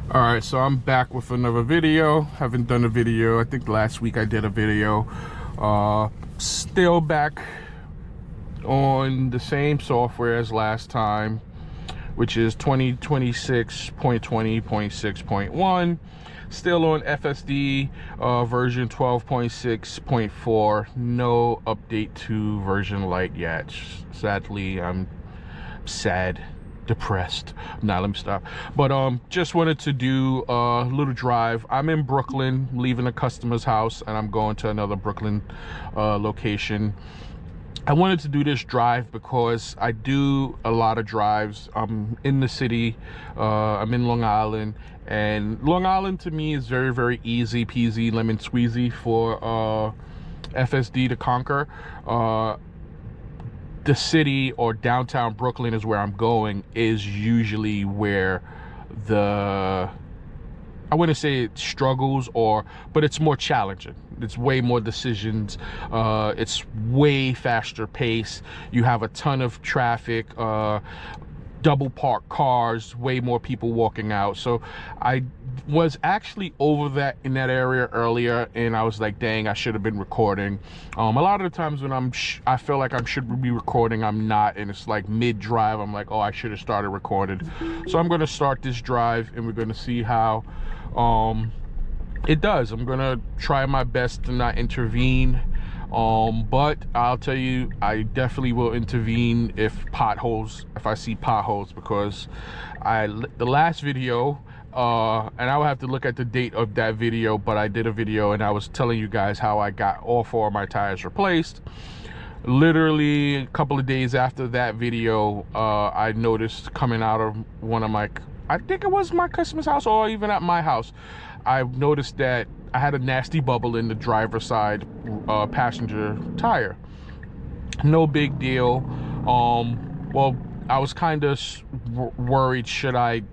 All right, so I'm back with another video. Haven't done a video. I think last week I did a video. Still back on the same software as last time, which is 2026.20.6.1. Still on FSD version 12.6.4. No update to version light yet. Sadly, I'm sad, depressed. Nah, let me stop. But just wanted to do a little drive. I'm in Brooklyn, leaving a customer's house, and I'm going to another Brooklyn location. I wanted to do this drive because I do a lot of drives. I'm in the city. I'm in Long Island, and Long Island to me is very, very easy peasy lemon squeezy for FSD to conquer. The city or downtown Brooklyn is where I'm going, is usually where I wouldn't say it struggles, but it's more challenging. It's way more decisions. It's way faster pace. You have a ton of traffic, double parked cars, way more people walking out. So I was actually over in that area earlier, and I was like, dang, I should have been recording. A lot of the times when I feel like I should be recording, I'm not, and it's like mid-drive, I'm like, oh, I should have started recording. So I'm going to start this drive, and we're going to see how it does. I'm going to try my best to not intervene. But I'll tell you, I definitely will intervene if I see potholes, because the last video, and I will have to look at the date of that video, but I did a video and I was telling you guys how I got all 4 of my tires replaced. Literally a couple of days after that video, I noticed coming out of I think it was my customer's house, or even at my house, I noticed that I had a nasty bubble in the driver's side passenger tire. No big deal. Well, I was kind of worried, should I,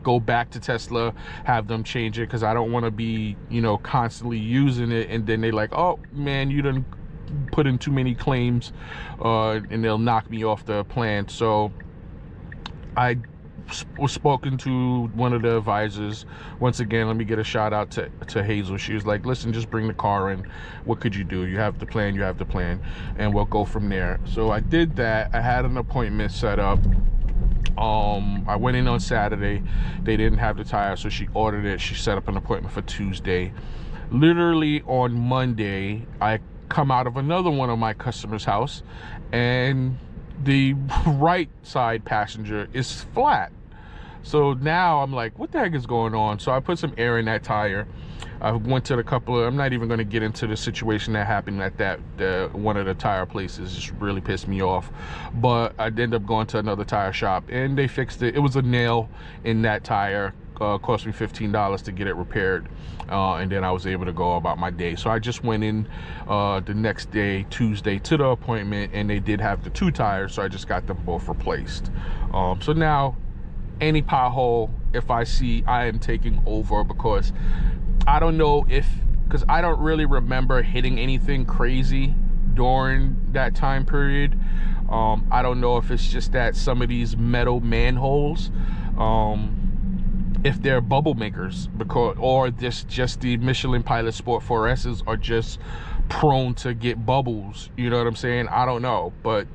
go back to Tesla, have them change it, because I don't want to be, constantly using it, and then they like, oh man, you done put in too many claims, and they'll knock me off the plan. So I was spoken to one of the advisors. Once again, let me get a shout out to Hazel. She was like, listen, just bring the car in. What could you do? You have the plan, and we'll go from there. So I did that. I had an appointment set up. I went in on Saturday. They didn't have the tire, so she ordered it. She set up an appointment for Tuesday. Literally on Monday, I come out of another one of my customers' house, and the right side passenger is flat. So now I'm like, what the heck is going on? So I put some air in that tire. I went to I'm not even going to get into the situation that happened at one of the tire places. Just really pissed me off. But I ended up going to another tire shop, and they fixed it. It was a nail in that tire. Cost me $15 to get it repaired, and then I was able to go about my day. So I just went in the next day, Tuesday, to the appointment, and they did have the 2 tires, so I just got them both replaced. So now any pothole, if I see, I am taking over, because I don't know because I don't really remember hitting anything crazy during that time period. I don't know if it's just that some of these metal manholes, if they're bubble makers, or just the Michelin Pilot Sport 4S's are just prone to get bubbles. You know what I'm saying? I don't know, but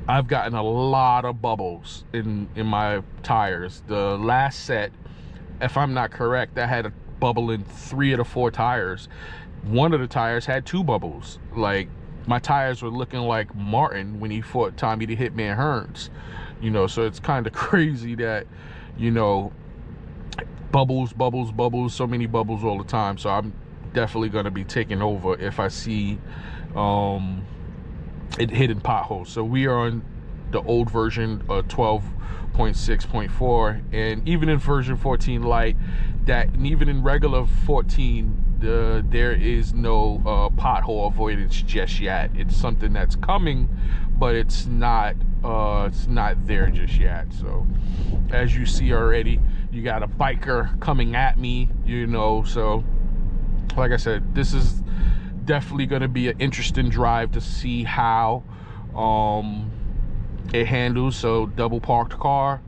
I've gotten a lot of bubbles in my tires. The last set, if I'm not correct, I had a bubble in 3 of the 4 tires. One of the tires had 2 bubbles. Like, my tires were looking like Martin when he fought Tommy the Hitman Hearns. So it's kind of crazy that, bubbles, so many bubbles all the time. So I'm definitely going to be taking over if I see it hitting potholes. So we are on the old version of 12.6.4, and even in version 14 Lite, and even in regular 14, there is no pothole avoidance just yet. It's something that's coming, but it's not there just yet. So as you see already, you got a biker coming at me, so like I said, this is definitely going to be an interesting drive to see how it handles. So double parked car,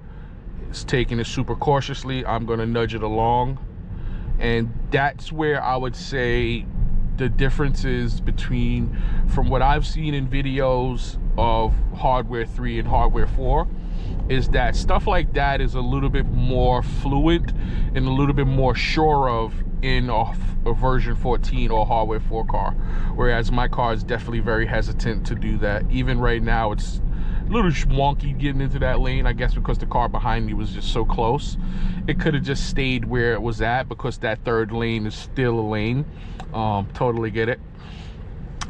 It's taking it super cautiously. I'm gonna nudge it along. And that's where I would say the differences between, from what I've seen in videos of hardware 3 and hardware 4, is that stuff like that is a little bit more fluent and a little bit more sure of in a version 14 or hardware 4 car, whereas my car is definitely very hesitant to do that. Even right now, it's a little wonky getting into that lane, I guess because the car behind me was just so close. It could have just stayed where it was at, because that third lane is still a lane. Totally get it.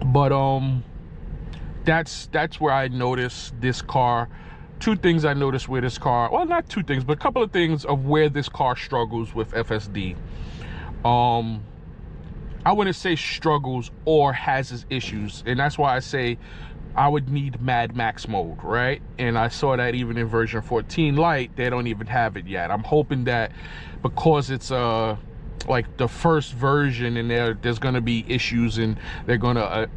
But that's where I noticed this car. Two things I noticed with this car, well, not two things, but a couple of things of where this car struggles with FSD. I wouldn't say struggles or has its issues, and that's why I say I would need Mad Max mode, right? And I saw that even in version 14 Lite, they don't even have it yet. I'm hoping that because it's like the first version, and there's gonna be issues, and they're gonna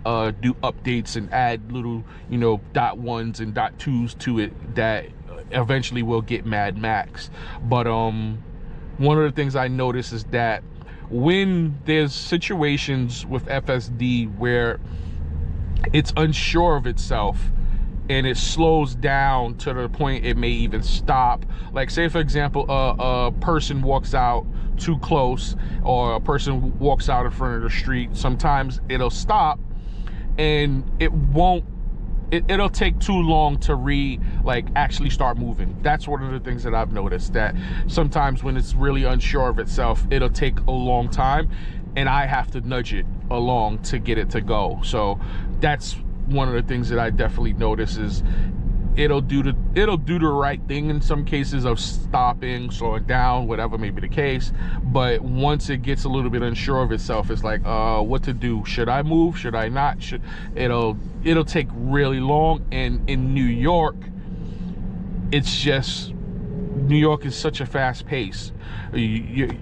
do updates and add little, you know, .1s and .2s to it, that eventually will get Mad Max. But one of the things I noticed is that when there's situations with FSD where it's unsure of itself and it slows down to the point it may even stop, like say for example a person walks out too close, or a person walks out in front of the street, sometimes it'll stop and it'll take too long to actually start moving. That's one of the things that I've noticed, that sometimes when it's really unsure of itself, it'll take a long time, and I have to nudge it along to get it to go. So that's one of the things that I definitely notice, is it'll do the right thing in some cases of stopping, slowing down, whatever may be the case. But once it gets a little bit unsure of itself, it's like, what to do? Should I move? Should I not? It'll take really long. And in New York, it's just, New York is such a fast pace.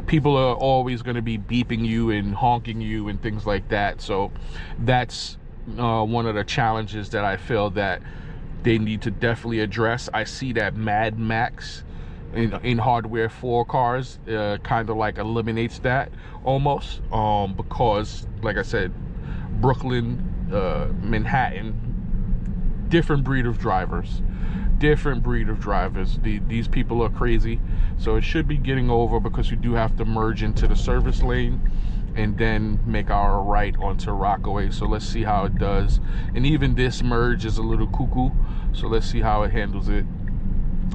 People are always going to be beeping you and honking you and things like that. So that's one of the challenges that I feel that they need to definitely address. I see that Mad Max in hardware 4 cars kind of like eliminates that almost, because like I said, Brooklyn, Manhattan, different breed of drivers. These people are crazy. So it should be getting over, because we do have to merge into the service lane and then make our right onto Rockaway. So let's see how it does. And even this merge is a little cuckoo, so let's see how it handles it.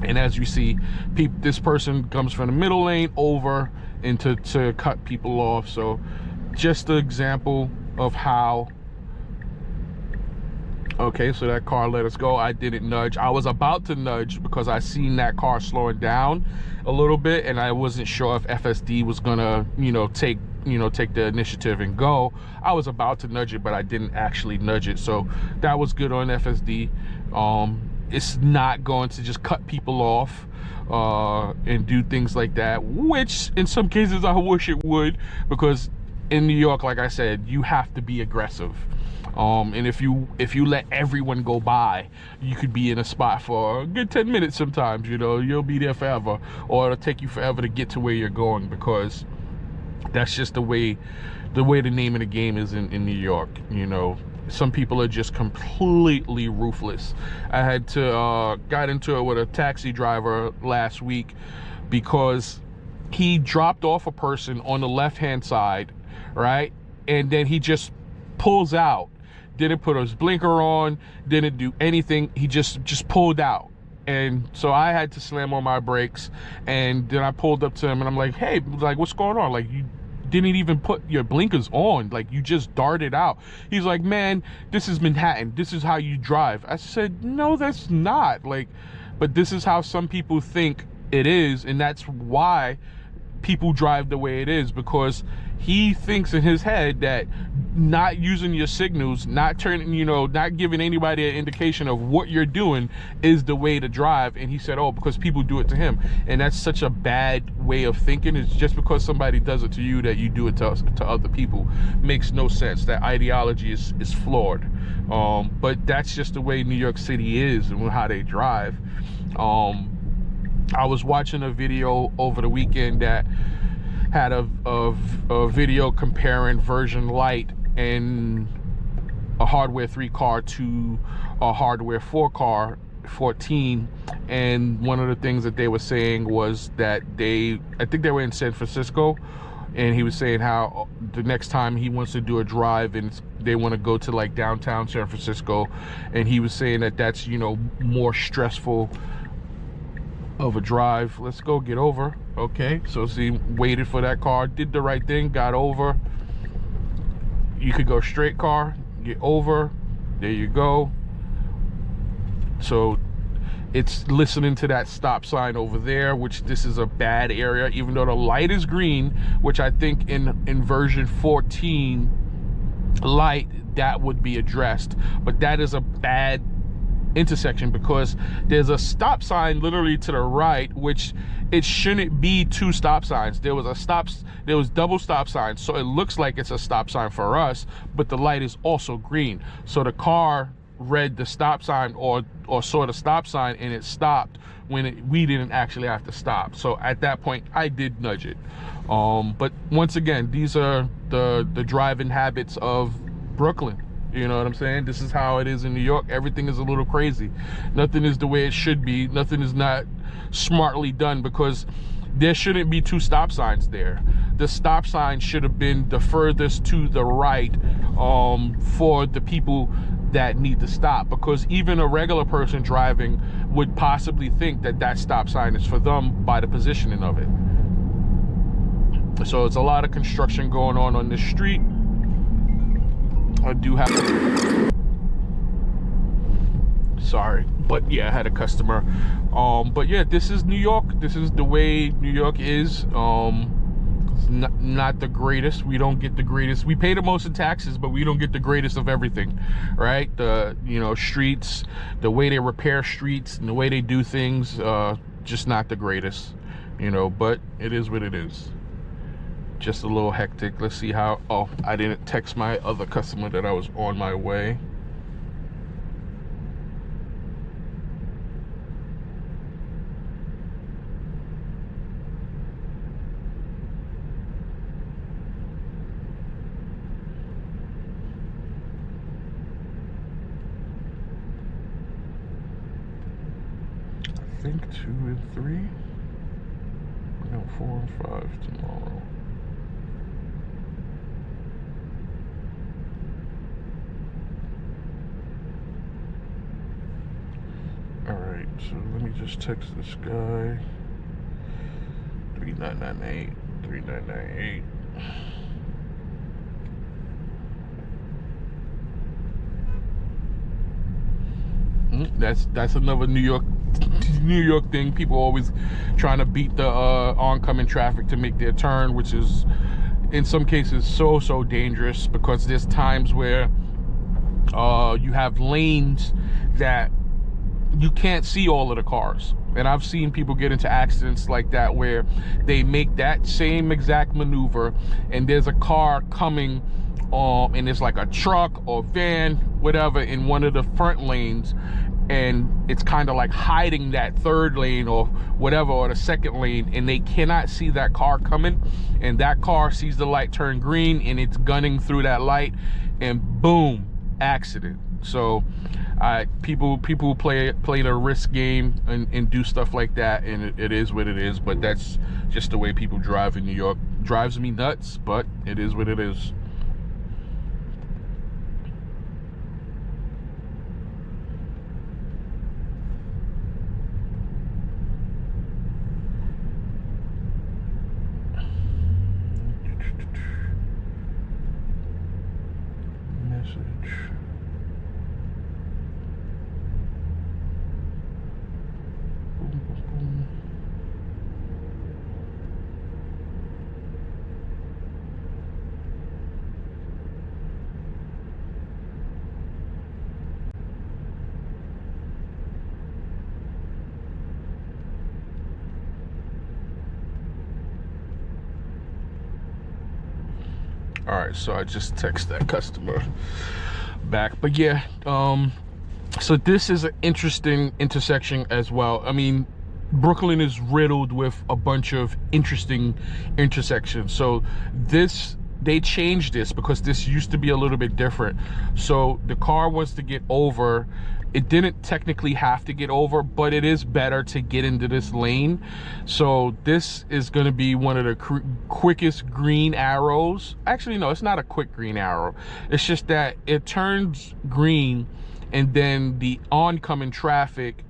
And as you see, this person comes from the middle lane over into to cut people off. So just an example of how. Okay, so that car let us go. I didn't nudge. I was about to nudge because I seen that car slowing down a little bit, and I wasn't sure if FSD was gonna, take the initiative and go. I was about to nudge it, but I didn't actually nudge it. So that was good on FSD. It's not going to just cut people off and do things like that, which in some cases I wish it would, because in New York, like I said, you have to be aggressive. And if you let everyone go by, you could be in a spot for a good 10 minutes sometimes. You'll be there forever, or it'll take you forever to get to where you're going, because that's just the way the name of the game is in New York. Some people are just completely ruthless. I had to got into it with a taxi driver last week because he dropped off a person on the left-hand side, right? And then he just pulls out, didn't put his blinker on, didn't do anything. He just pulled out. And so I had to slam on my brakes, and then I pulled up to him and I'm like, hey, what's going on? Like, you didn't even put your blinkers on, like you just darted out. He's like, man, this is Manhattan, this is how you drive. I said, no, that's not. But this is how some people think it is, and that's why people drive the way it is, because he thinks in his head that not using your signals, not turning, not giving anybody an indication of what you're doing is the way to drive. And he said, oh, because people do it to him. And that's such a bad way of thinking. It's just because somebody does it to you that you do it to other people. Makes no sense. That ideology is flawed. But that's just the way New York City is and how they drive. I was watching a video over the weekend that had a video comparing version light and a hardware 3 car to a hardware 4 car 14, and one of the things that they were saying was that I think they were in San Francisco, and he was saying how the next time he wants to do a drive and they want to go to like downtown San Francisco, and he was saying that that's, you know, more stressful of a drive. Let's go get over. Okay, so see, waited for that car, did the right thing, got over. You could go straight car, get over, there you go. So it's listening to that stop sign over there, which this is a bad area, even though the light is green, which I think in version 14 light that would be addressed, but that is a bad intersection because there's a stop sign literally to the right, which it shouldn't be 2 stop signs. There was double stop signs, so it looks like it's a stop sign for us, but the light is also green. So the car read the stop sign or saw the stop sign and it stopped when we didn't actually have to stop. So at that point I did nudge it. But once again, these are the driving habits of Brooklyn. You know what I'm saying? This is how it is in New York. Everything is a little crazy. Nothing is the way it should be. Nothing is not smartly done because there shouldn't be 2 stop signs there. The stop sign should have been the furthest to the right for the people that need to stop, because even a regular person driving would possibly think that that stop sign is for them by the positioning of it. So it's a lot of construction going on this street. I do have, sorry, but yeah, I had a customer. But yeah, this is New York. This is the way New York is. It's not the greatest. We don't get the greatest. We pay the most in taxes, but we don't get the greatest of everything, right? The, you know, streets, the way they repair streets and the way they do things, just not the greatest, you know, but it is what it is. Just a little hectic. Let's see how, oh, I didn't text my other customer that I was on my way. I think 2 and 3. No, 4 and 5 tomorrow. Alright, so let me just text this guy. 3998, 3998. That's another New York thing. People always trying to beat the oncoming traffic to make their turn, which is in some cases so dangerous, because there's times where you have lanes that you can't see all of the cars, and I've seen people get into accidents like that where they make that same exact maneuver and there's a car coming and it's like a truck or van, whatever, in one of the front lanes, and it's kind of like hiding that third lane or whatever, or the second lane, and they cannot see that car coming, and that car sees the light turn green and it's gunning through that light, and boom, accident. So people play the risk game and do stuff like that, and it is what it is. But that's just the way people drive in New York. Drives me nuts, but it is what it is. Message. All right, so I just text that customer back. But yeah, so this is an interesting intersection as well. I mean, Brooklyn is riddled with a bunch of interesting intersections. So they changed this because this used to be a little bit different. So the car wants to get over. It didn't technically have to get over, but it is better to get into this lane. So this is going to be one of the quickest green arrows. Actually, no, it's not a quick green arrow. It's just that it turns green and then the oncoming traffic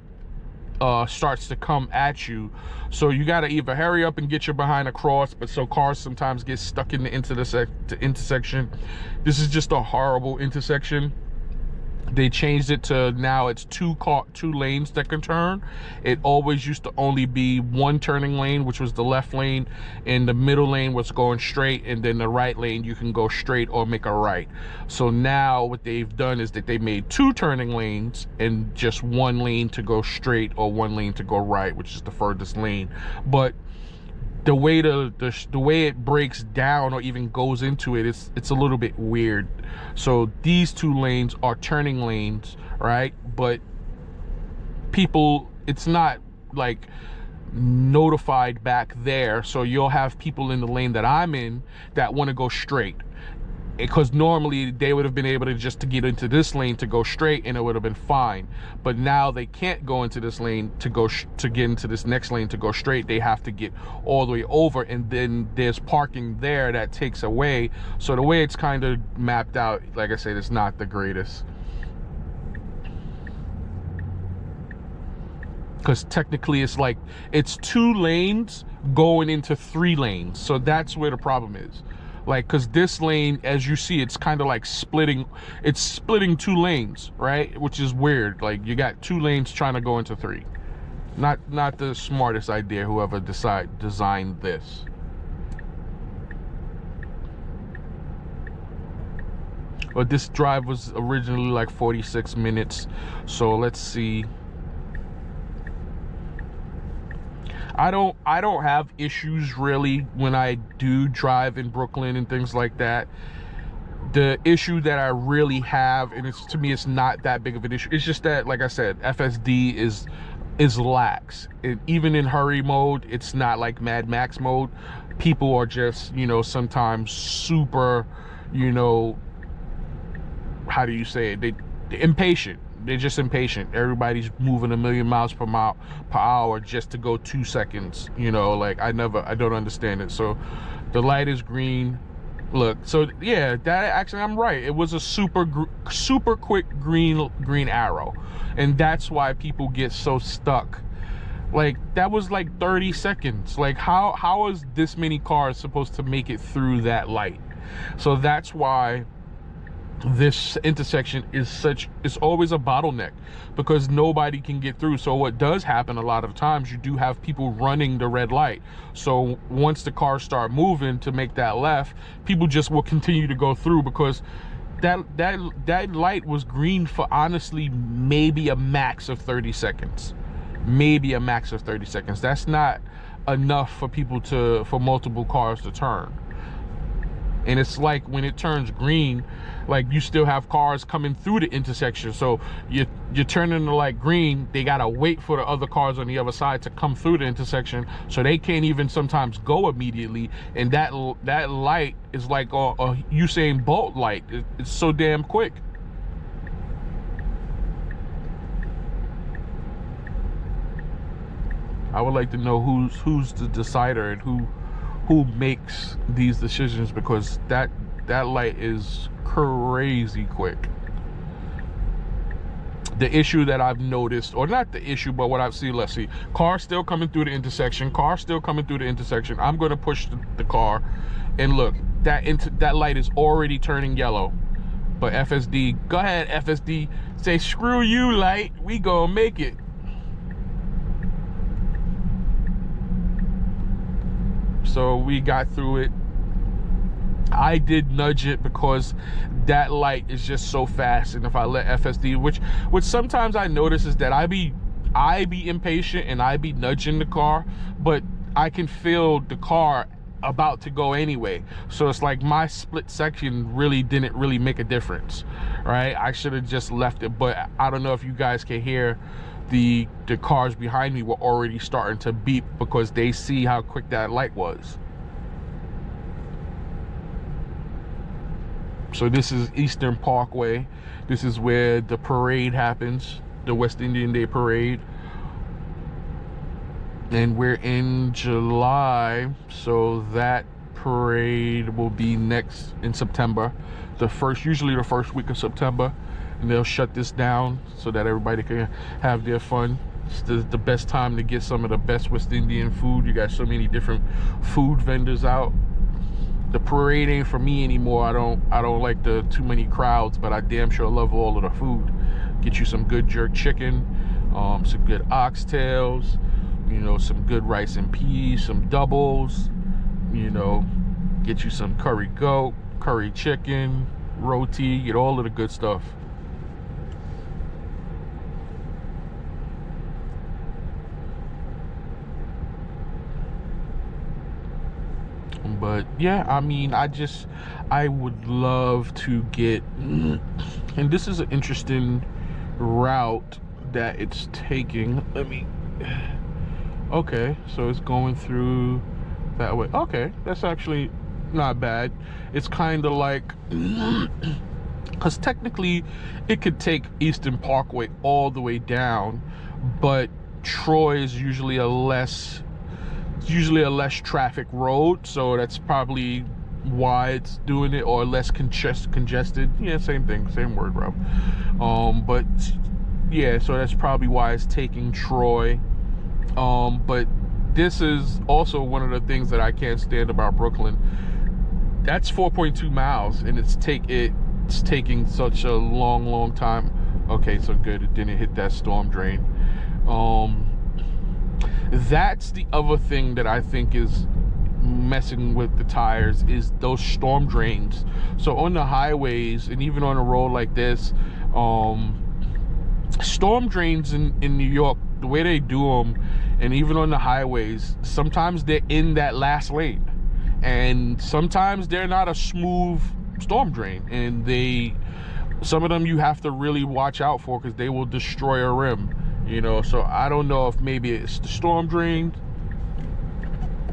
starts to come at you. So you got to either hurry up and get your behind across, but so cars sometimes get stuck in the intersection. This is just a horrible intersection. They changed it to now it's two lanes that can turn. It always used to only be one turning lane, which was the left lane, and the middle lane was going straight, and then the right lane you can go straight or make a right. So now what they've done is that they made two turning lanes and just one lane to go straight or one lane to go right, which is the furthest lane. But the way the way it breaks down or even goes into it, it's a little bit weird. So these two lanes are turning lanes, right? But people, it's not like notified back there. So you'll have people in the lane that I'm in that want to go straight, because normally they would have been able to just to get into this lane to go straight and it would have been fine. But now they can't go into this lane to get into this next lane to go straight. They have to get all the way over, and then there's parking there that takes away. So the way it's kind of mapped out, like I said, it's not the greatest, because technically it's like it's two lanes going into three lanes. So that's where the problem is. Like, because this lane, as you see, it's kind of like splitting two lanes, right? Which is weird. Like, you got two lanes trying to go into three. Not the smartest idea, whoever designed this. But this drive was originally like 46 minutes. So let's see. I don't have issues really when I do drive in Brooklyn and things like that. The issue that I really have, and to me it's not that big of an issue, it's just that, like I said, FSD is lax. And even in hurry mode, it's not like Mad Max mode. People are just, sometimes super, how do you say it? They're impatient. They're just impatient. Everybody's moving 1,000,000 miles per hour just to go 2 seconds. Like I don't understand it. So the light is green. Look, so yeah, that actually I'm right. It was a super quick green arrow, and that's why people get so stuck. Like that was like 30 seconds. Like how is this many cars supposed to make it through that light? So that's why this intersection is always a bottleneck, because nobody can get through. So what does happen a lot of times, you do have people running the red light. So once the cars start moving to make that left, people just will continue to go through, because that light was green for honestly maybe a max of 30 seconds. Maybe a max of 30 seconds. That's not enough for multiple cars to turn. And it's like when it turns green, like you still have cars coming through the intersection. So you're turning the light green, they gotta wait for the other cars on the other side to come through the intersection, so they can't even sometimes go immediately. And that light is like a Usain Bolt light. It's so damn quick. I would like to know who's the decider and who makes these decisions, because that light is crazy quick. The issue that I've noticed, or not the issue, but what I've seen, let's see, car still coming through the intersection, I'm going to push the car, and look, that light is already turning yellow. But FSD, go ahead FSD, say screw you light, we gonna make it. So we got through it. I did nudge it because that light is just so fast, and if I let FSD, which sometimes I notice is that I be impatient and I be nudging the car, but I can feel the car about to go anyway. So it's like my split section really didn't make a difference, right? I should have just left it. But I don't know if you guys can hear the cars behind me were already starting to beep because they see how quick that light was. So this is Eastern Parkway. This is where the parade happens, the West Indian Day Parade. And we're in July, so that parade will be next in September. Usually the first week of September. And they'll shut this down so that everybody can have their fun. It's the best time to get some of the best West Indian food. You got so many different food vendors out. The parade ain't for me anymore. I don't like the too many crowds, but I damn sure love all of the food. Get you some good jerk chicken, some good oxtails, you know, some good rice and peas, some doubles, you know, get you some curry goat, curry chicken, roti, get all of the good stuff. But yeah, I mean, I would love to get, and this is an interesting route that it's taking. Okay, so it's going through that way. Okay, that's actually not bad. It's kind of like, because technically it could take Eastern Parkway all the way down, but Troy is usually a less traffic road, so that's probably why it's doing it, or less congested. Yeah, same thing, same word, Rob. But yeah, so that's probably why it's taking Troy. But this is also one of the things that I can't stand about Brooklyn. That's 4.2 miles, and it's taking such a long time. Okay, so good, it didn't hit that storm drain. That's the other thing that I think is messing with the tires, is those storm drains. So on the highways and even on a road like this, storm drains in New York, the way they do them, and even on the highways, sometimes they're in that last lane, and sometimes they're not a smooth storm drain, and some of them you have to really watch out for because they will destroy a rim. You know, so I don't know if maybe it's the storm drain.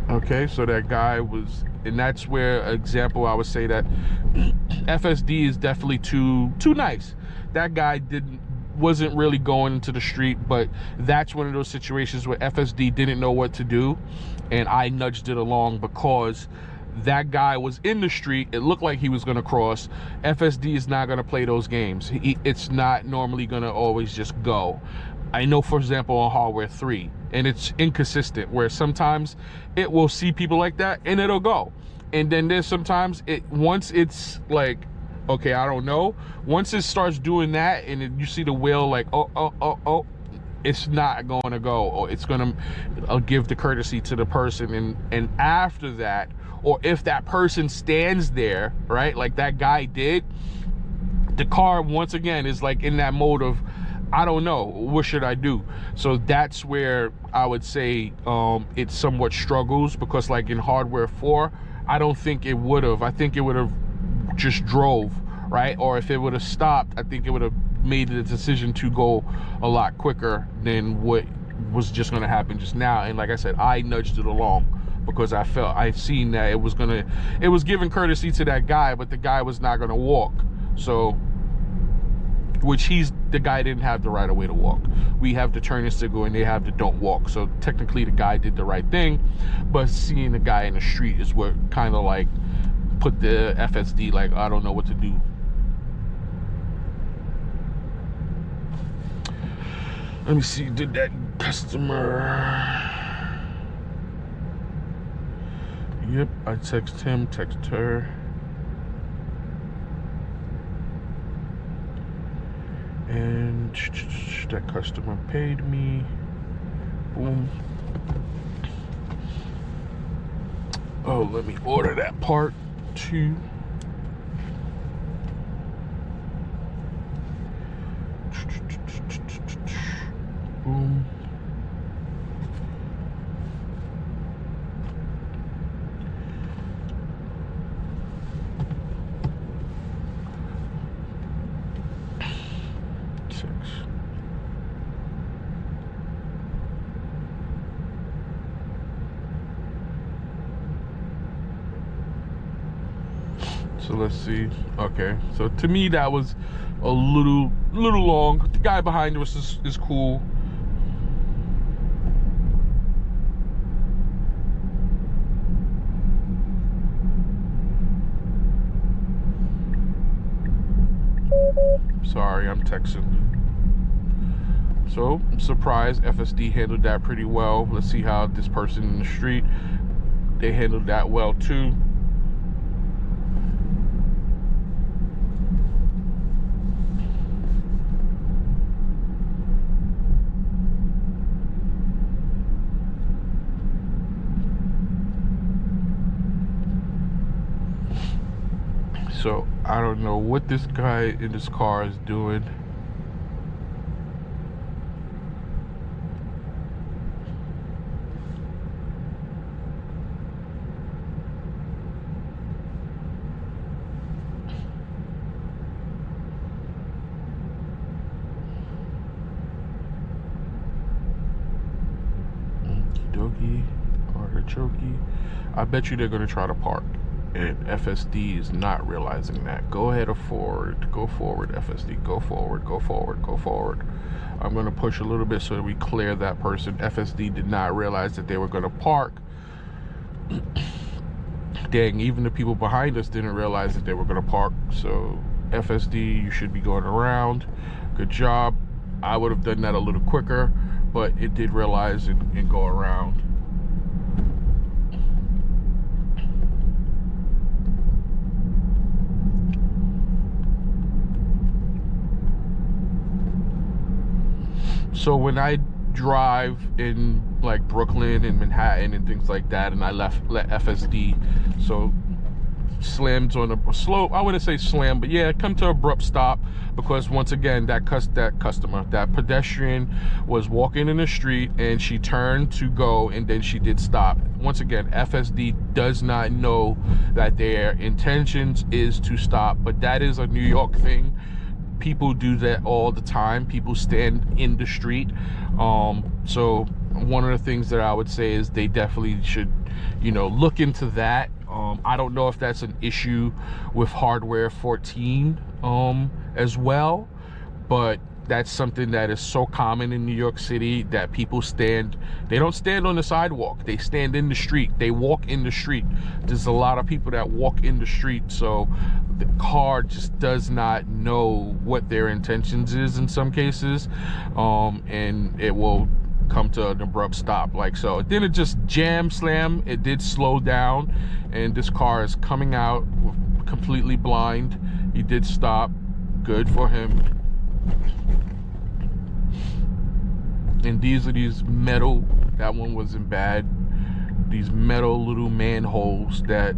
Okay, so that guy was, and that's where example I would say that FSD is definitely too nice. That guy wasn't really going into the street, but that's one of those situations where FSD didn't know what to do, and I nudged it along because that guy was in the street. It looked like he was going to cross. FSD is not going to play those games. It's not normally going to always just go. I know, for example, on Hardware 3, and it's inconsistent, where sometimes it will see people like that and it'll go. And then there's sometimes once it's like, okay, I don't know, once it starts doing that and you see the wheel like, oh, it's not going to go, or it's going to give the courtesy to the person. And after that, or if that person stands there, right, like that guy did, the car once again is like in that mode of, I don't know, what should I do? So that's where I would say it somewhat struggles, because like in Hardware 4, I don't think it would have. I think it would have just drove, right? Or if it would have stopped, I think it would have made the decision to go a lot quicker than what was just going to happen just now. And like I said, I nudged it along because I seen that it was giving courtesy to that guy, but the guy was not going to walk. So, which the guy didn't have the right of way to walk. We have the turn signal and they have the don't walk. So technically the guy did the right thing, but seeing the guy in the street is what kind of like put the FSD like, I don't know what to do. Let me see, did that customer... Yep, I text him, text her. And that customer paid me. Boom. Oh, let me order that part too. Boom. So let's see. Okay, so to me that was a little long. The guy behind us is cool. Sorry, I'm texting. So I'm surprised FSD handled that pretty well. Let's see how this person in the street, they handled that well too. So I don't know what this guy in this car is doing. Okie artichoke. I bet you they're gonna try to park. And FSD is not realizing that. Go ahead or forward. Go forward, FSD. Go forward. Go forward. Go forward. I'm going to push a little bit so that we clear that person. FSD did not realize that they were going to park. Dang, even the people behind us didn't realize that they were going to park. So FSD, you should be going around. Good job. I would have done that a little quicker, but it did realize and go around. So when I drive in like Brooklyn and Manhattan and things like that, and I let FSD, so slams on a slope, I wouldn't say slam, but yeah, come to an abrupt stop, because once again, that pedestrian was walking in the street and she turned to go and then she did stop. Once again, FSD does not know that their intentions is to stop, but that is a New York thing. People do that all the time. People stand in the street. So one of the things that I would say is they definitely should, look into that. I don't know if that's an issue with hardware 14 as well, but that's something that is so common in New York City that people they don't stand on the sidewalk, they stand in the street, they walk in the street. There's a lot of people that walk in the street, so the car just does not know what their intentions is in some cases, and it will come to an abrupt stop like so. Then it just slam, it did slow down, and this car is coming out completely blind. He did stop, good for him. And these are these metal, that one wasn't bad, these metal little manholes that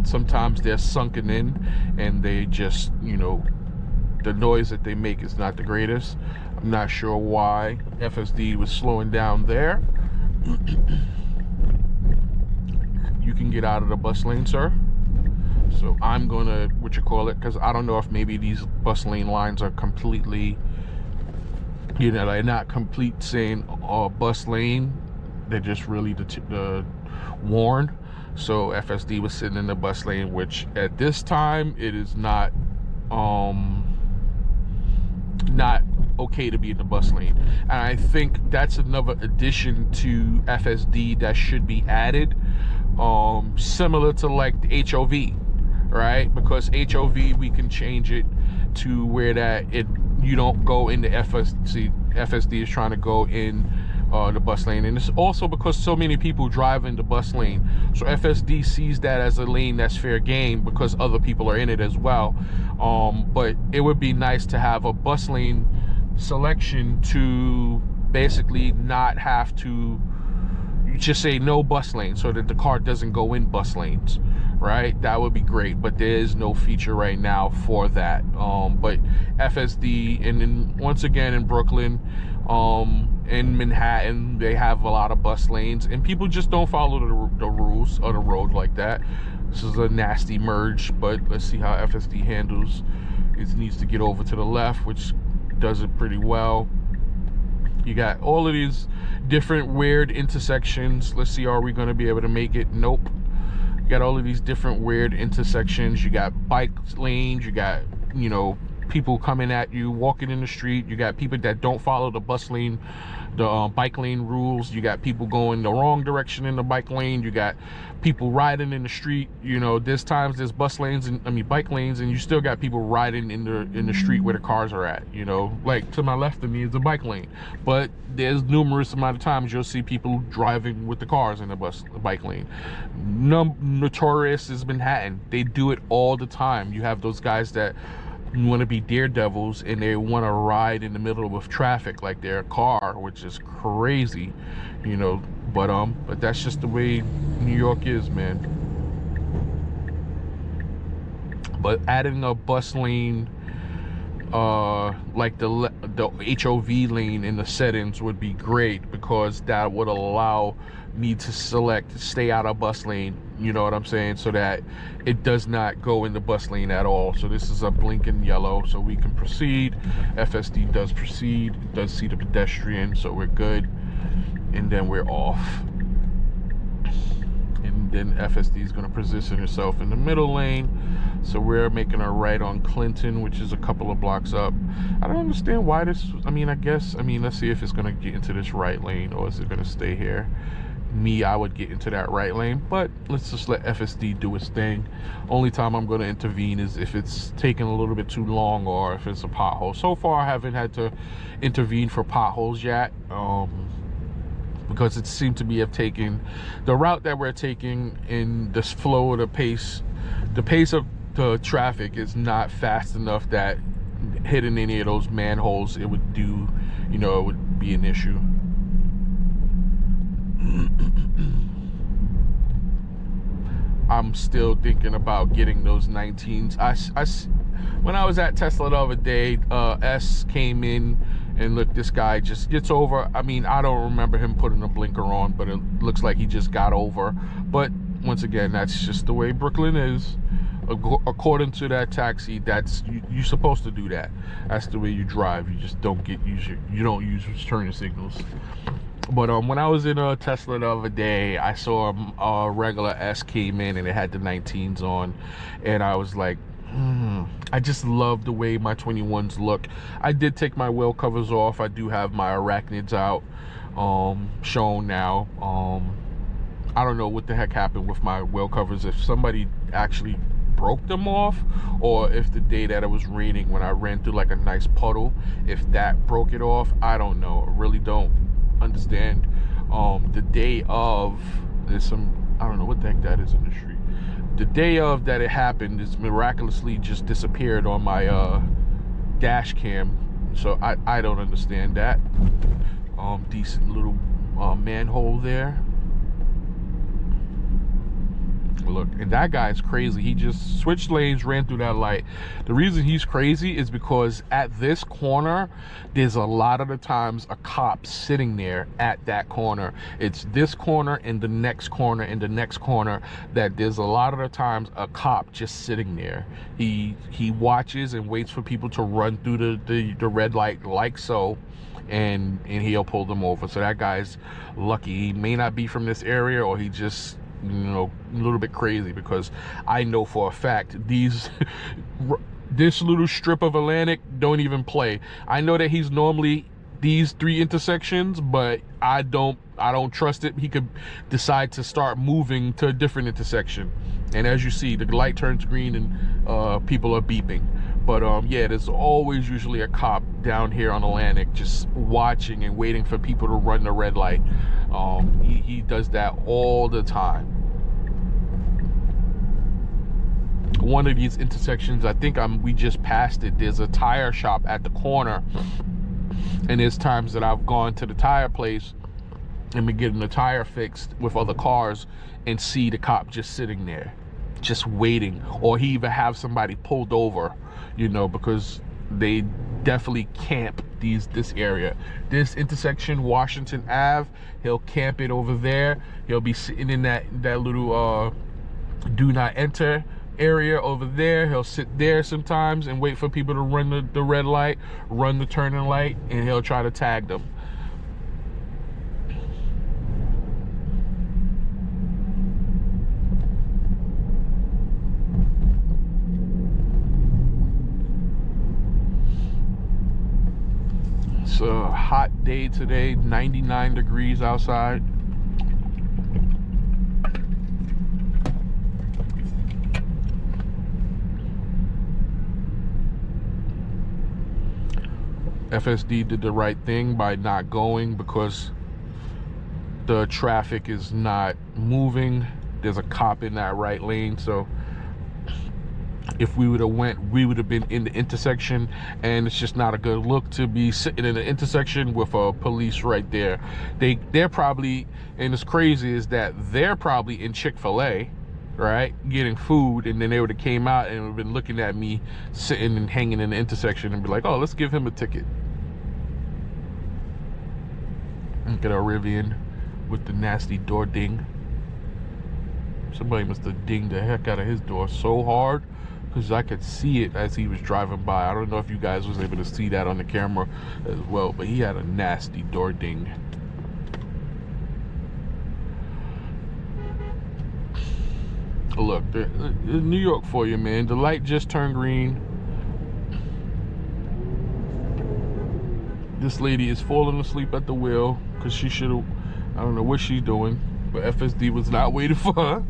sometimes they're sunken in, and they just, the noise that they make is not the greatest. I'm not sure why FSD was slowing down there. You can get out of the bus lane, sir. So I'm gonna, because I don't know if maybe these bus lane lines are completely, they're not complete saying bus lane. They're just really warned. So FSD was sitting in the bus lane, which at this time it is not okay to be in the bus lane. And I think that's another addition to FSD that should be added, similar to like the HOV, right? Because HOV, we can change it to where that you don't go into FSD. FSD is trying to go in the bus lane, and it's also because so many people drive in the bus lane, so FSD sees that as a lane that's fair game because other people are in it as well. But it would be nice to have a bus lane selection to basically not have to just say no bus lane, so that the car doesn't go in bus lanes, right? That would be great, but there is no feature right now for that. But FSD, and then once again in Brooklyn, in Manhattan, they have a lot of bus lanes, and people just don't follow the rules of the road like that. This is a nasty merge, but let's see how FSD handles. It needs to get over to the left, which does it pretty well. You got all of these different weird intersections. Let's see, are we going to be able to make it? Nope. You got all of these different weird intersections. You got bike lanes, you got, you know, people coming at you walking in the street. You got people that don't follow the bus lane, the bike lane rules. You got people going the wrong direction in the bike lane. You got people riding in the street. You know, there's times there's bus lanes and bike lanes, and you still got people riding in the street where the cars are at. You know, like to my left of me is a bike lane, but there's numerous amount of times you'll see people driving with the cars in the bike lane. Notorious is Manhattan. They do it all the time. You have those guys that want to be daredevils and they want to ride in the middle of traffic like they're a car, which is crazy, you know. But that's just the way New York is, man. But adding a bus lane, like the HOV lane in the settings would be great, because that would allow me to select stay out of bus lane, you know what I'm saying, so that it does not go in the bus lane at all. So this is a blinking yellow, so we can proceed. FSD does proceed, it does see the pedestrian, so we're good, and then we're off. And then FSD is going to position itself in the middle lane, so we're making a right on Clinton, which is a couple of blocks up. I don't understand why this, let's see if it's going to get into this right lane, or is it going to stay here. I would get into that right lane, but let's just let FSD do its thing. Only time I'm going to intervene is if it's taking a little bit too long, or if it's a pothole. So far I haven't had to intervene for potholes yet, because it seemed to be taking the route that we're taking in this flow of the pace of the traffic is not fast enough that hitting any of those manholes, it would do, you know, it would be an issue. I'm still thinking about getting those 19s. When I was at Tesla the other day, S came in, and look, this guy just gets over. I mean, I don't remember him putting a blinker on, but it looks like he just got over. But once again, that's just the way Brooklyn is. According to that taxi, that's you're supposed to do that. That's the way you drive. You just don't you don't use turning signals. But when I was in a Tesla the other day, I saw a regular S came in and it had the 19s on, and I was like, I just love the way my 21s look. I did take my wheel covers off. I do have my arachnids out, shown now. I don't know what the heck happened with my wheel covers, if somebody actually broke them off, or if the day that it was raining when I ran through like a nice puddle, if that broke it off. I don't know. I really don't understand. The day of, there's some, I don't know what the heck that is in the street. The day of that it happened, it's miraculously just disappeared on my dash cam, so I don't understand that. Decent little manhole there. Look, and that guy's crazy. He just switched lanes, ran through that light. The reason he's crazy is because at this corner, there's a lot of the times a cop sitting there at that corner. It's this corner and the next corner and the next corner that there's a lot of the times a cop just sitting there. He watches and waits for people to run through the red light like so, and he'll pull them over. So that guy's lucky. He may not be from this area, or he just, you know, a little bit crazy, because I know for a fact this little strip of Atlantic don't even play. I know that he's normally these 3 intersections, but I don't trust it. He could decide to start moving to a different intersection, and as you see, the light turns green and people are beeping. But yeah, there's always usually a cop down here on Atlantic just watching and waiting for people to run the red light. He does that all the time. One of these intersections, I think we just passed it, there's a tire shop at the corner, and there's times that I've gone to the tire place and been getting the tire fixed with other cars and see the cop just sitting there just waiting, or he even have somebody pulled over, you know, because they definitely camp this area. This intersection, Washington Ave, he'll camp it over there. He'll be sitting in that little do not enter area over there. He'll sit there sometimes and wait for people to run the red light, run the turning light, and he'll try to tag them. It's a hot day today, 99 degrees outside. FSD did the right thing by not going because the traffic is not moving. There's a cop in that right lane, so if we would have went, we would have been in the intersection, and it's just not a good look to be sitting in the intersection with a police right there. They're probably, and it's crazy is that they're probably in Chick-fil-A, right, getting food, and then they would have came out and would have been looking at me sitting and hanging in the intersection and be like, oh, let's give him a ticket. Look at our Rivian with the nasty door ding. Somebody must have dinged the heck out of his door so hard, because I could see it as he was driving by. I don't know if you guys was able to see that on the camera as well, but he had a nasty door ding. Look, New York for you, man. The light just turned green. This lady is falling asleep at the wheel because she should have, I don't know what she's doing, but FSD was not waiting for her.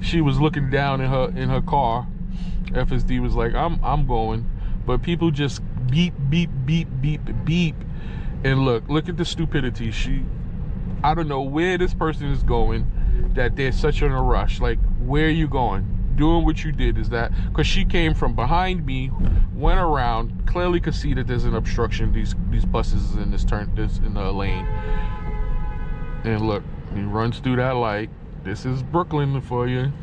She was looking down in her car. FSD was like, I'm going. But people just beep, beep, beep, beep, beep. And look at the stupidity. I don't know where this person is going, that they're such in a rush. Like, where are you going? Doing what you did is that, because she came from behind me, went around, clearly could see that there's an obstruction. These buses in this in the lane. And look, he runs through that light. This is Brooklyn for you.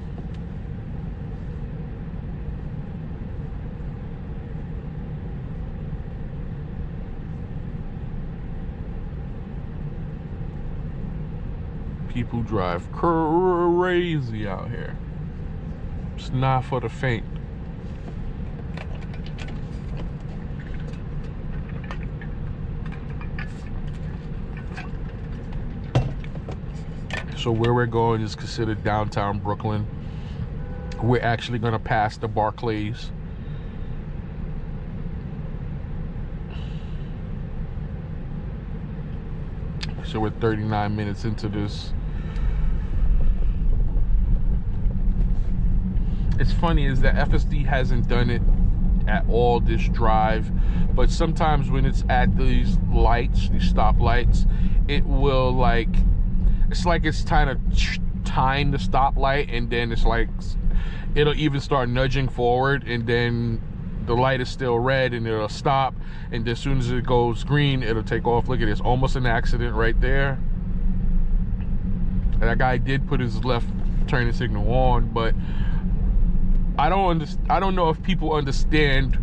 People drive crazy out here. It's not for the faint. So where we're going is considered downtown Brooklyn. We're actually going to pass the Barclays. So we're 39 minutes into this. It's funny is that FSD hasn't done it at all this drive, but sometimes when it's at these lights, these stop lights, it will it's like it's trying to time the stoplight, and then it's like it'll even start nudging forward, and then the light is still red and it'll stop, and as soon as it goes green, it'll take off. Look at this, almost an accident right there. And that guy did put his left turning signal on, but I don't know if people understand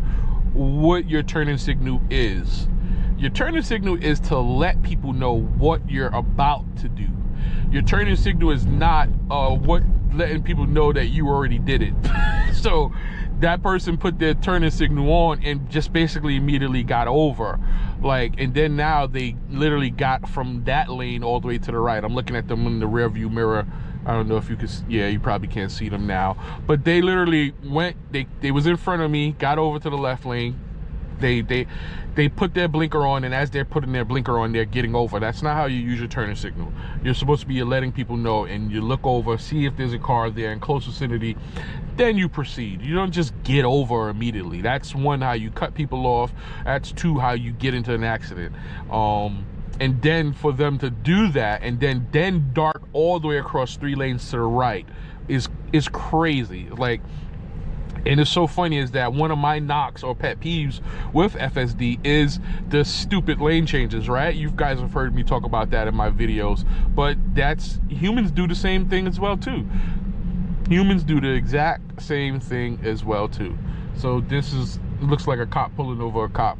what your turning signal is. Your turning signal is to let people know what you're about to do. Your turning signal is not letting people know that you already did it. So that person put their turning signal on and just basically immediately got over. And then now they literally got from that lane all the way to the right. I'm looking at them in the rear view mirror. I don't know if you could, yeah, you probably can't see them now. But they literally went, they was in front of me, got over to the left lane. They put their blinker on, and as they're putting their blinker on, they're getting over. That's not how you use your turning signal. You're supposed to be letting people know, and you look over, see if there's a car there in close vicinity, then you proceed. You don't just get over immediately. That's one, how you cut people off. That's two, how you get into an accident. And then for them to do that and then dart all the way across 3 lanes to the right is crazy. And it's so funny is that one of my knocks or pet peeves with FSD is the stupid lane changes, right? You guys have heard me talk about that in my videos, but humans do the same thing as well too. Humans do the exact same thing as well too. So this looks like a cop pulling over a cop.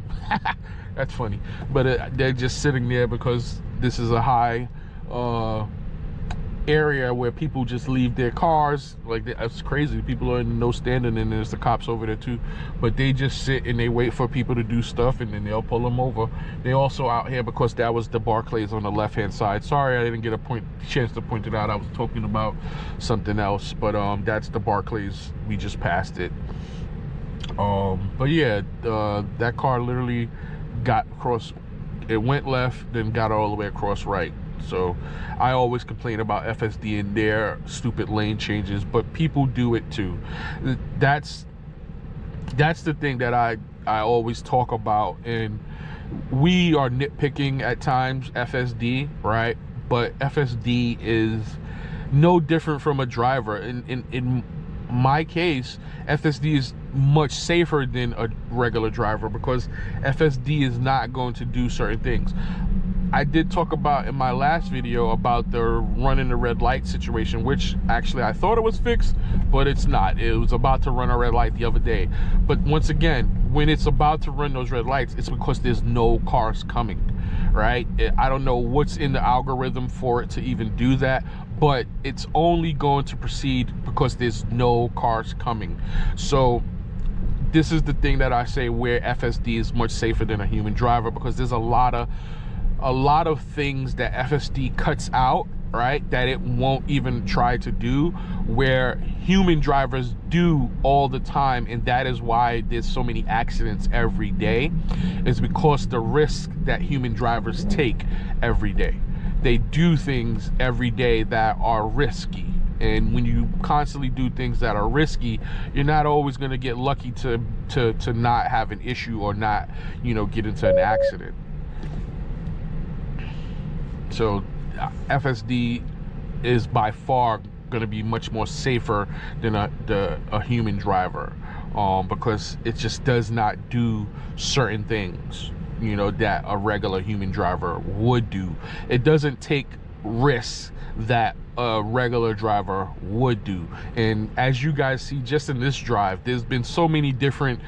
That's funny, but they're just sitting there because this is a high area where people just leave their cars. That's crazy. People are in no standing, and there's the cops over there too, but they just sit and they wait for people to do stuff, and then they'll pull them over. They also out here because that was the Barclays on the left hand side. Sorry I didn't get a chance to point it out. I was talking about something else, but that's the Barclays. We just passed it. But yeah, that car literally got across It went left, then got all the way across right. So I always complain about FSD and their stupid lane changes, but people do it too. That's the thing that I always talk about, and we are nitpicking at times FSD, right? But FSD is no different from a driver. In my case, FSD is much safer than a regular driver because FSD is not going to do certain things. I did talk about in my last video about the running the red light situation, which actually I thought it was fixed, but it's not. It was about to run a red light the other day. But once again, when it's about to run those red lights, it's because there's no cars coming, right? I don't know what's in the algorithm for it to even do that, but it's only going to proceed because there's no cars coming. So this is the thing that I say where FSD is much safer than a human driver, because there's a lot of things that FSD cuts out, right, that it won't even try to do, where human drivers do all the time. And that is why there's so many accidents every day, is because the risk that human drivers take every day. They do things every day that are risky. And when you constantly do things that are risky, you're not always going to get lucky to not have an issue or not, you know, get into an accident. So FSD is by far going to be much more safer than a human driver, because it just does not do certain things, you know, that a regular human driver would do. It doesn't take risks that a regular driver would do. And as you guys see just in this drive, there's been so many different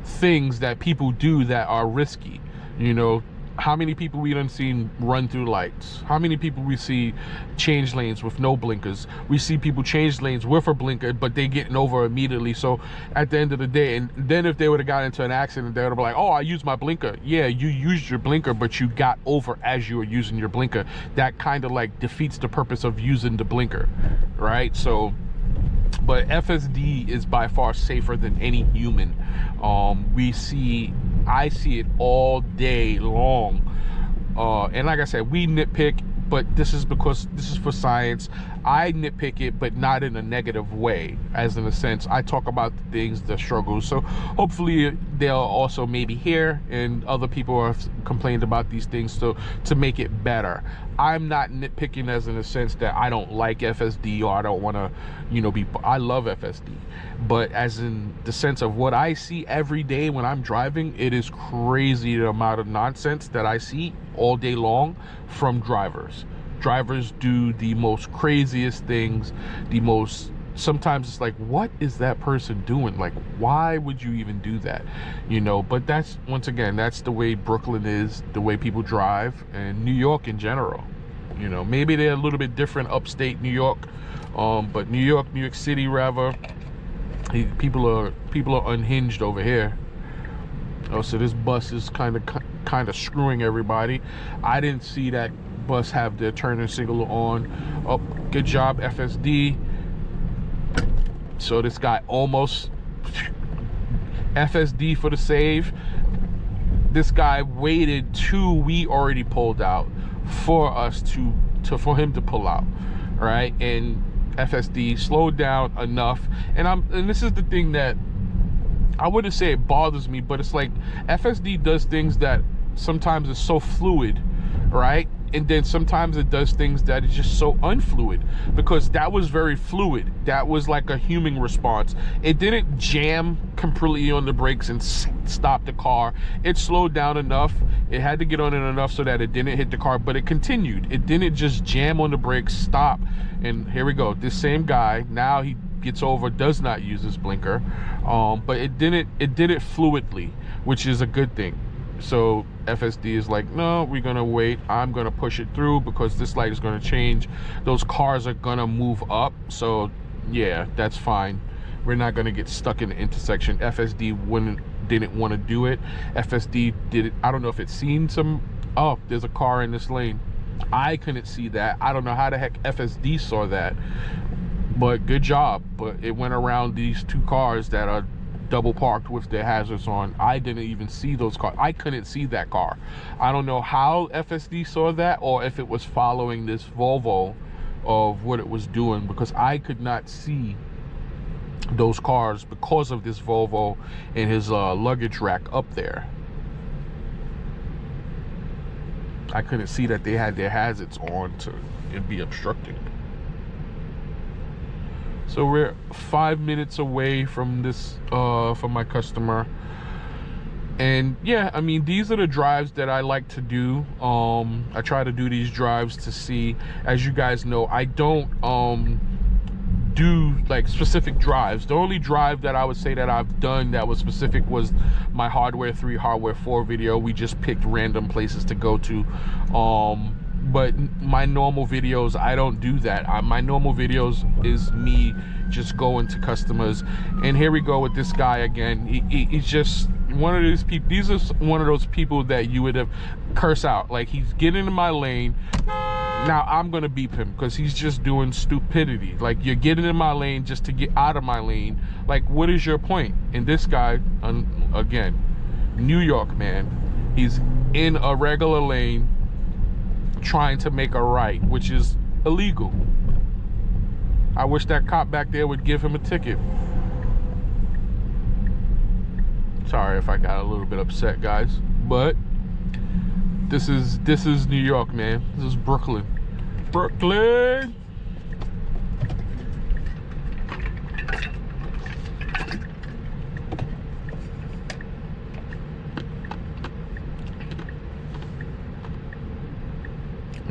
things that people do that are risky. You know, how many people we done seen run through lights? How many people we see change lanes with no blinkers? We see people change lanes with a blinker, but they getting over immediately. So at the end of the day, and then if they would have got into an accident, they would be like, oh, I used my blinker. Yeah, you used your blinker, but you got over as you were using your blinker. That kind of like defeats the purpose of using the blinker, right? So, but FSD is by far safer than any human. I see it all day long, and like I said, we nitpick, but this is because this is for science. I nitpick it, but not in a negative way, as in a sense I talk about the things, the struggles. So hopefully they'll also maybe hear, and other people have complained about these things, so to make it better. I'm not nitpicking as in a sense that I don't like FSD or I don't want to, you know, I love FSD, but as in the sense of what I see every day when I'm driving, it is crazy the amount of nonsense that I see all day long from drivers. Drivers do the most craziest things, sometimes it's like, what is that person doing? Like, why would you even do that? You know, but that's, once again, that's the way Brooklyn is, the way people drive, and New York in general. You know, maybe they're a little bit different upstate New York, but New York City rather, people are unhinged over here. Oh, so this bus is kind of screwing everybody. I didn't see that bus have their turn signal on. Oh, good job, FSD. So this guy almost FSD for the save. This guy waited till we already pulled out for us for him to pull out, right? And FSD slowed down enough. And this is the thing that I wouldn't say it bothers me, but it's like FSD does things that sometimes is so fluid, right? And then sometimes it does things that is just so unfluid, because that was very fluid. That was like a human response. It didn't jam completely on the brakes and stop the car. It slowed down enough. It had to get on it enough so that it didn't hit the car, but it continued. It didn't just jam on the brakes, stop. And here we go. This same guy, now he gets over, does not use his blinker, but it did it fluidly, which is a good thing. So FSD is like, no, we're gonna wait. I'm gonna push it through because this light is gonna change. Those cars are gonna move up. So yeah, that's fine. We're not gonna get stuck in the intersection. FSD didn't want to do it. FSD did it. I don't know if it's seen some. Oh, there's a car in this lane. I couldn't see that. I don't know how the heck FSD saw that. But good job. But it went around these two cars that are double parked with their hazards on. I didn't even see those cars. I couldn't see that car. I don't know how FSD saw that, or if it was following this Volvo of what it was doing, because I could not see those cars because of this Volvo and his luggage rack up there. I couldn't see that they had their hazards on to it be obstructing. So we're 5 minutes away from this from my customer. And yeah, I mean, these are the drives that I like to do. I try to do these drives to see, as you guys know, I don't do like specific drives. The only drive that I would say that I've done that was specific was my hardware 3 hardware 4 video. We just picked random places to go to. But my normal videos, I don't do that. My normal videos is me just going to customers. And here we go with this guy again. He's just one of these people. These are one of those people that you would have curse out. Like, he's getting in my lane. Now I'm gonna beep him because he's just doing stupidity. Like, you're getting in my lane just to get out of my lane. Like, what is your point? And this guy, again, New York, man, he's in a regular lane trying to make a right, which is illegal. I wish that cop back there would give him a ticket. Sorry if I got a little bit upset, guys, but this is New York, man. This is Brooklyn. Brooklyn.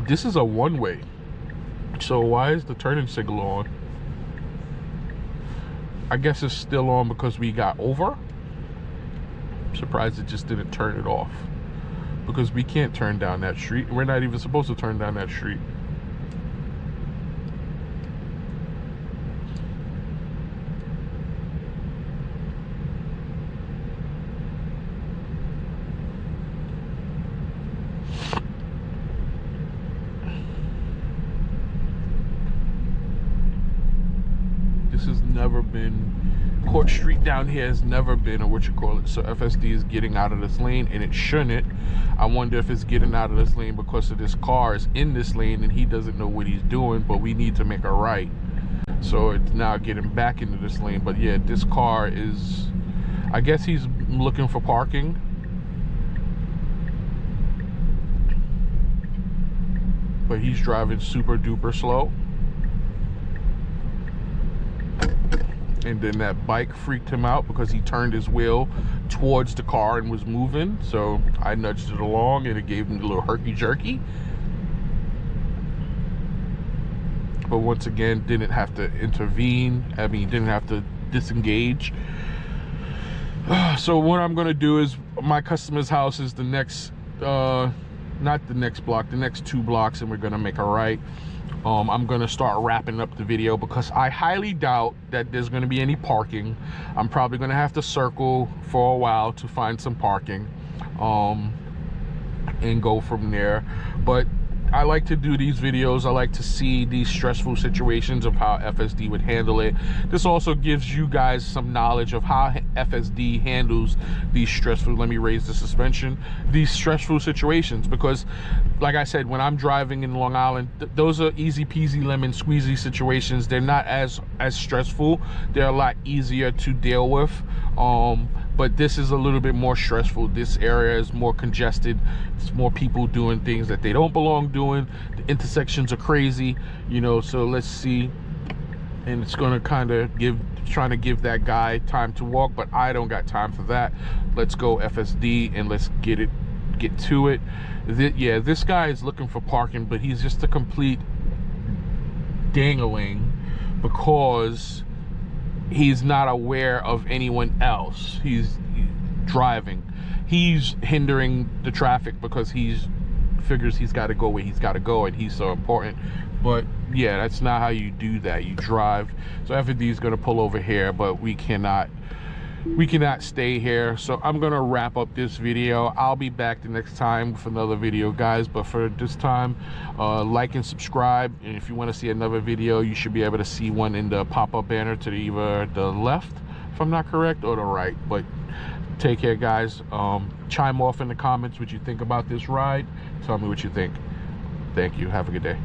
This is a one-way. So why is the turning signal on? I guess it's still on because we got over. I'm surprised it just didn't turn it off, because we can't turn down that street. We're not even supposed to turn down that street. This has never been, Court Street down here has never been, or what you call it. So FSD is getting out of this lane, and it shouldn't. I wonder if it's getting out of this lane because of this car is in this lane and he doesn't know what he's doing, but we need to make a right. So it's now getting back into this lane. But yeah, this car is, I guess he's looking for parking. But he's driving super duper slow. And then that bike freaked him out because he turned his wheel towards the car and was moving. So I nudged it along and it gave him a little herky-jerky. But once again, didn't have to intervene. I mean, didn't have to disengage. So what I'm going to do is, my customer's house is the next, not the next block, the next 2 blocks, and we're going to make a right. I'm going to start wrapping up the video because I highly doubt that there's going to be any parking. I'm probably going to have to circle for a while to find some parking and go from there. But I like to do these videos. I like to see these stressful situations of how FSD would handle it. This also gives you guys some knowledge of how FSD handles these stressful, let me raise the suspension, these stressful situations. Because like I said, when I'm driving in Long Island, those are easy peasy lemon squeezy situations. They're not as stressful. They're a lot easier to deal with. But this is a little bit more stressful. This area is more congested. It's more people doing things that they don't belong doing. The intersections are crazy, you know. So let's see. And it's gonna kind of trying to give that guy time to walk, but I don't got time for that. Let's go FSD and let's get to it. Yeah, this guy is looking for parking, but he's just a complete dangling because he's not aware of anyone else. He's driving. He's hindering the traffic because he's figures he's got to go where he's got to go, and he's so important. But yeah, that's not how you do that. You drive. So FSD is going to pull over here, but we cannot stay here. So I'm gonna wrap up this video. I'll be back the next time with another video, guys, but for this time, like and subscribe. And if you want to see another video, you should be able to see one in the pop-up banner to either the left if I'm not correct, or the right. But take care, guys. Chime off in the comments what you think about this ride. Tell me what you think. Thank you. Have a good day.